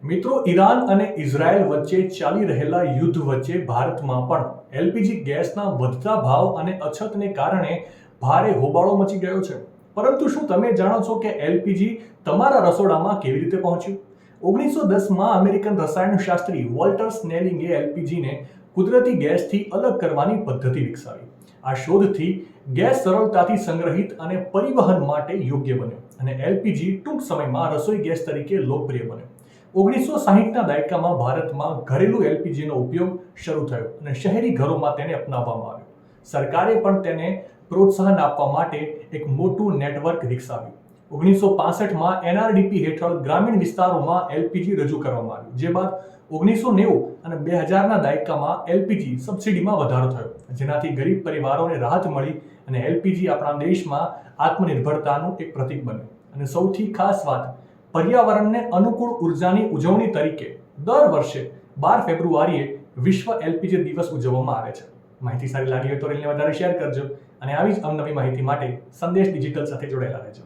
મિત્રો, ઈરાન અને ઇઝરાયલ વચ્ચે ચાલી રહેલા યુદ્ધ વચ્ચે ભારતમાં પણ એલપીજી ગેસના વધતા ભાવ અને અછતને કારણે ભારે હોબાળો મચી ગયો છે. પરંતુ શું તમે જાણો છો કે એલપીજી તમારા રસોડામાં કેવી રીતે પહોંચ્યું? 1910માં અમેરિકન રસાયણશાસ્ત્રી વોલ્ટર સ્નેલિંગે એલપીજીને કુદરતી ગેસથી અલગ કરવાની પદ્ધતિ વિકસાવી. આ શોધથી ગેસ સરળતાથી સંગ્રહિત અને પરિવહન માટે યોગ્ય બન્યો અને એલપીજી ટૂંક સમયમાં રસોઈ ગેસ તરીકે લોકપ્રિય બન્યો. 1960ના દાયકામાં ભારતમાં ઘરેલું એલપીજીનો ઉપયોગ શરૂ થયો અને શહેરી ઘરોમાં તેને અપનાવવામાં આવ્યો. સરકારે પણ તેને પ્રોત્સાહન આપવા માટે એક મોટું નેટવર્ક વિકસાવ્યું. 1965માં એનઆરડીપી હેઠળ ગ્રામીણ વિસ્તારોમાં એલપીજી રજૂ કરવામાં આવ્યું, જે બાદ 1990 અને 2000ના દાયકામાં એલપીજી સબસિડીમાં વધારો થયો, જેનાથી ગરીબ પરિવારોને રાહત મળી અને એલપીજી આપણા દેશમાં આત્મનિર્ભરતાનું એક પ્રતીક બન્યું. અને સૌથી ખાસ વાત, પર્યાવરણને અનુકૂળ ઉર્જાની ઉજવણી તરીકે દર વર્ષે 12 ફેબ્રુઆરીએ વિશ્વ એલપીજી દિવસ ઉજવવામાં આવે છે. માહિતી સારી લાગી હોય તો રીલને વધારે શેર કરજો અને આવી જ અવનવી માહિતી માટે સંદેશ ડિજિટલ સાથે જોડાયેલા રહેજો.